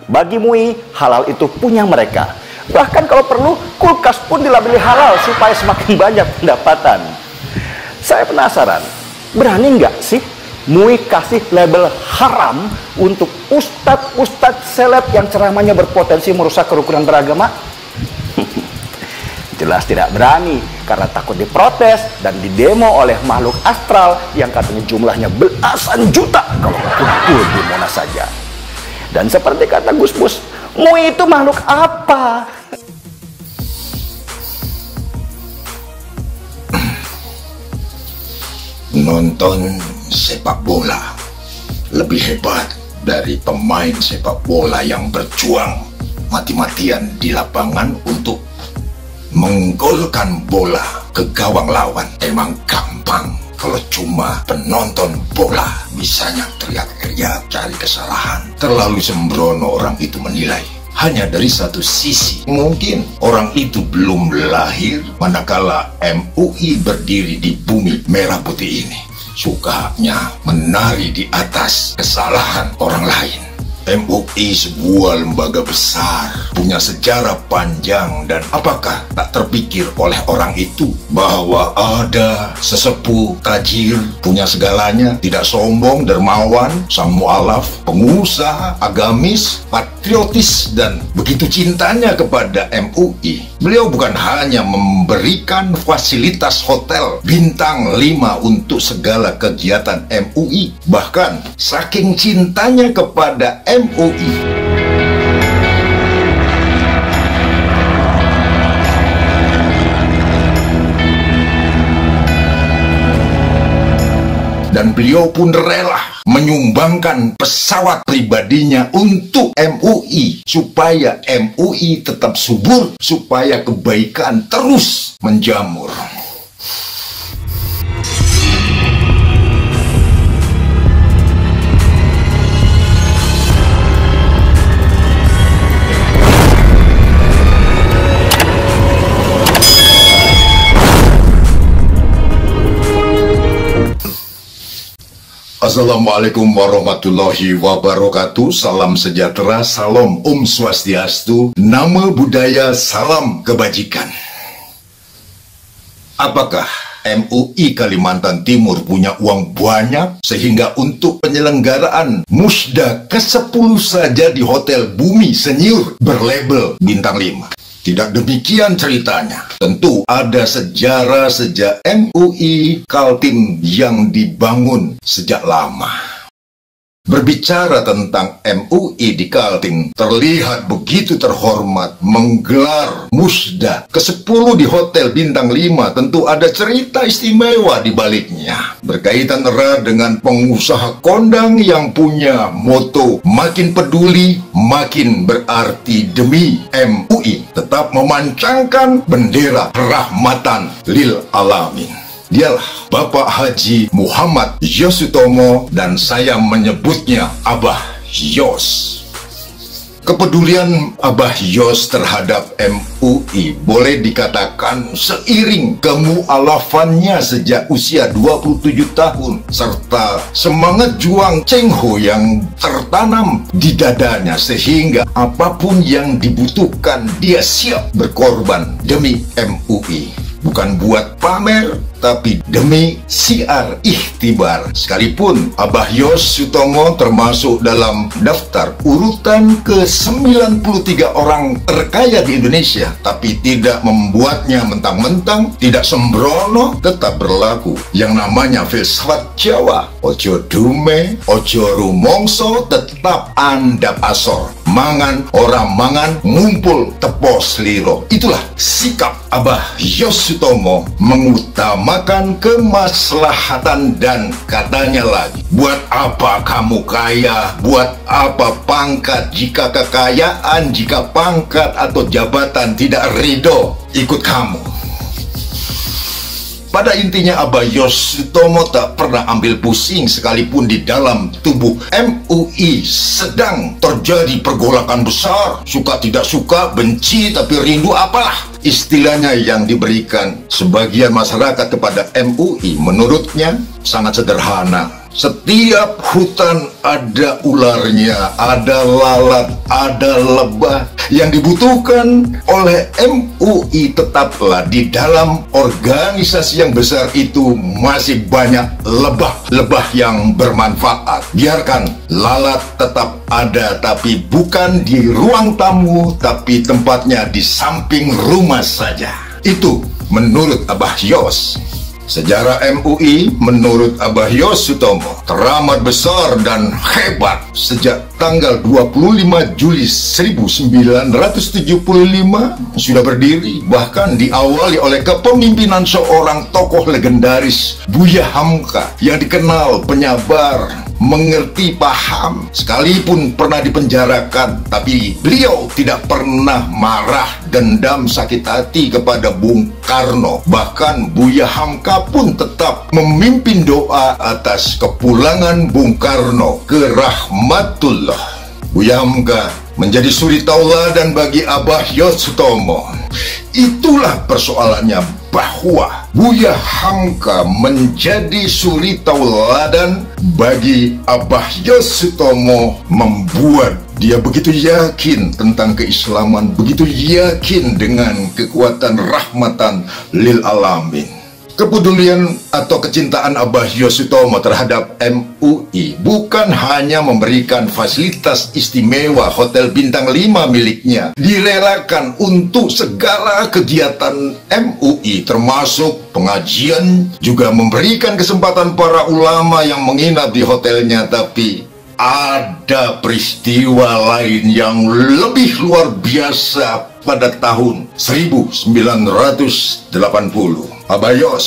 Bagi MUI, halal itu punya mereka. Bahkan kalau perlu, kulkas pun dilabeli halal supaya semakin banyak pendapatan. Saya penasaran, berani nggak sih MUI kasih label haram untuk ustadz-ustadz seleb yang ceramahnya berpotensi merusak kerukunan beragama? Jelas tidak berani, karena takut diprotes dan didemo oleh makhluk astral yang katanya jumlahnya belasan juta kalau kumpul di Monas saja. Dan seperti kata Gus Mus, MUI itu makhluk apa? Nonton sepak bola lebih hebat dari pemain sepak bola yang berjuang mati-matian di lapangan untuk menggolkan bola ke gawang lawan. Emang gampang kalau cuma penonton bola bisanya teriak-teriak cari kesalahan. Terlalu sembrono orang itu menilai hanya dari satu sisi. Mungkin orang itu belum lahir manakala MUI berdiri di bumi merah putih ini. Sukanya menari di atas kesalahan orang lain. MUI sebuah lembaga besar, punya sejarah panjang, dan apakah tak terpikir oleh orang itu bahwa ada sesepuh tajir, punya segalanya, tidak sombong, dermawan, sang mualaf, pengusaha, agamis, patriotis, dan begitu cintanya kepada MUI. Beliau bukan hanya memberikan fasilitas hotel bintang 5 untuk segala kegiatan MUI, bahkan saking cintanya kepada MUI, dan beliau pun rela menyumbangkan pesawat pribadinya untuk MUI supaya MUI tetap subur, supaya kebaikan terus menjamur. Assalamualaikum warahmatullahi wabarakatuh. Salam sejahtera, salam Om Swastiastu, nama budaya, salam kebajikan. Apakah MUI Kalimantan Timur punya uang banyak sehingga untuk penyelenggaraan musda ke-10 saja di Hotel Bumi Senyur berlabel bintang 5? Tidak demikian ceritanya. Tentu ada sejarah sejak MUI Kaltim yang dibangun sejak lama. Berbicara tentang MUI di Kaltim, terlihat begitu terhormat menggelar musda ke-10 di Hotel Bintang 5. Tentu ada cerita istimewa di baliknya. Berkaitan erat dengan pengusaha kondang yang punya moto makin peduli, makin berarti demi MUI. Tetap memancangkan bendera rahmatan lil alamin. Dialah Bapak Haji Muhammad Yos Sutomo, dan saya menyebutnya Abah Yos. Kepedulian Abah Yos terhadap MUI boleh dikatakan seiring kemualafannya sejak usia 27 tahun, serta semangat juang Cheng Ho yang tertanam di dadanya, sehingga apapun yang dibutuhkan dia siap berkorban demi MUI. Bukan buat pamer, tapi demi siar ikhtibar. Sekalipun Abah Yos Sutomo termasuk dalam daftar urutan ke-93 orang terkaya di Indonesia, tapi tidak membuatnya mentang-mentang, tidak sembrono, tetap berlaku yang namanya filsafat Jawa. Ojo dume, ojo rumongso, tetap andap asor. Mangan, orang mangan, ngumpul tepos liro. Itulah sikap Abah Yos Sutomo, mengutamakan kemaslahatan. Dan katanya lagi, buat apa kamu kaya, buat apa pangkat, jika kekayaan, jika pangkat atau jabatan tidak ridho ikut kamu. Pada intinya Abah Yos Sutomo tak pernah ambil pusing, sekalipun di dalam tubuh MUI sedang terjadi pergolakan besar. Suka tidak suka, benci tapi rindu, apalah istilahnya yang diberikan sebagian masyarakat kepada MUI, menurutnya sangat sederhana. Setiap hutan ada ularnya, ada lalat, ada lebah. Yang dibutuhkan oleh MUI tetaplah di dalam organisasi yang besar itu masih banyak lebah-lebah yang bermanfaat. Biarkan lalat tetap ada, tapi bukan di ruang tamu, tapi tempatnya di samping rumah saja. Itu menurut Abah Yos. Sejarah MUI menurut Abah Yos Sutomo teramat besar dan hebat sejak tanggal 25 Juli 1975 sudah berdiri, bahkan diawali oleh kepemimpinan seorang tokoh legendaris, Buya Hamka, yang dikenal penyabar, mengerti, paham, sekalipun pernah dipenjarakan, tapi beliau tidak pernah marah, dendam, sakit hati kepada Bung Karno. Bahkan Buya Hamka pun tetap memimpin doa atas kepulangan Bung Karno ke rahmatullah. Buya Hamka menjadi suri tauladan bagi Abah Yos Sutomo. Itulah persoalannya, bahwa Buya Hamka menjadi suri tauladan bagi Abah Yos Sutomo, membuat dia begitu yakin tentang keislaman, begitu yakin dengan kekuatan rahmatan lil alamin. Kepedulian atau kecintaan Abah Yos Sutomo terhadap MUI bukan hanya memberikan fasilitas istimewa hotel bintang 5 miliknya, direlakan untuk segala kegiatan MUI termasuk pengajian, juga memberikan kesempatan para ulama yang menginap di hotelnya. Tapi ada peristiwa lain yang lebih luar biasa pada tahun 1980. Abah Yos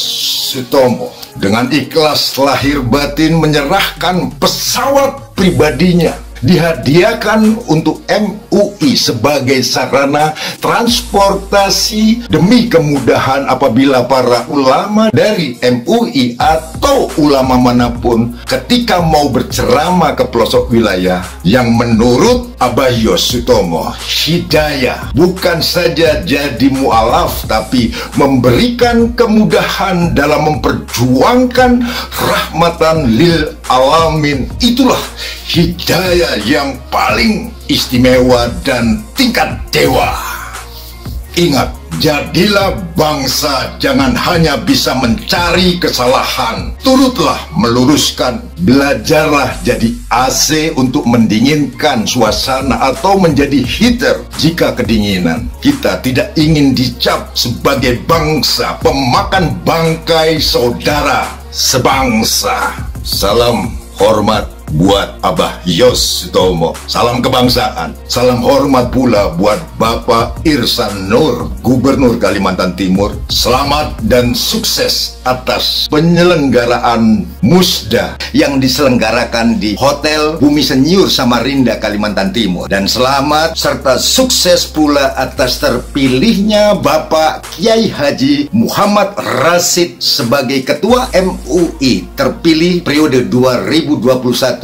Sutomo dengan ikhlas lahir batin menyerahkan pesawat pribadinya, dihadiahkan untuk MUI sebagai sarana transportasi demi kemudahan apabila para ulama dari MUI atau ulama manapun ketika mau berceramah ke pelosok wilayah, yang menurut Abah Yos Sutomo hidayah bukan saja jadi mu'alaf, tapi memberikan kemudahan dalam memperjuangkan rahmatan lil alamin. Itulah hidayah yang paling istimewa dan tingkat dewa. Ingat, jadilah bangsa jangan hanya bisa mencari kesalahan, turutlah meluruskan. Belajarlah jadi AC untuk mendinginkan suasana atau menjadi heater jika kedinginan. Kita tidak ingin dicap sebagai bangsa pemakan bangkai saudara sebangsa. Salam hormat buat Abah Yos Sutomo. Salam kebangsaan. Salam hormat pula buat Bapak Irsan Nur, Gubernur Kalimantan Timur. Selamat dan sukses atas penyelenggaraan Musda yang diselenggarakan di Hotel Bumi Senyur, Samarinda, Kalimantan Timur. Dan selamat serta sukses pula atas terpilihnya Bapak Kiai Haji Muhammad Rashid sebagai Ketua MUI terpilih periode 2021-2026.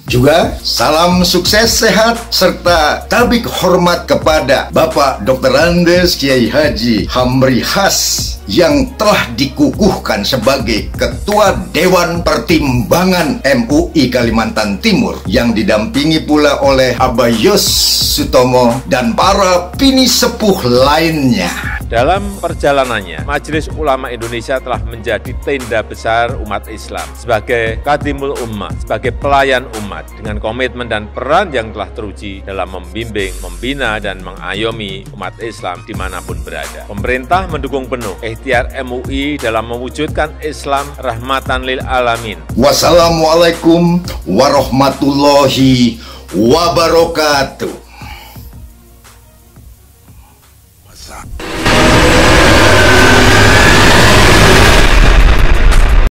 Juga salam sukses, sehat, serta tabik hormat kepada Bapak Dr. Andes Kiai Haji Hamri Has yang telah dikukuhkan sebagai Ketua Dewan Pertimbangan MUI Kalimantan Timur, yang didampingi pula oleh Abah Yos Sutomo dan para pini sepuh lainnya. Dalam perjalanannya, Majelis Ulama Indonesia telah menjadi tenda besar umat Islam sebagai Khadimul Ummah, sebagai pelayan umat, dengan komitmen dan peran yang telah teruji dalam membimbing, membina, dan mengayomi umat Islam dimanapun berada. Pemerintah mendukung penuh ikhtiar MUI dalam mewujudkan Islam rahmatan lil alamin. Wassalamualaikum warahmatullahi wabarakatuh.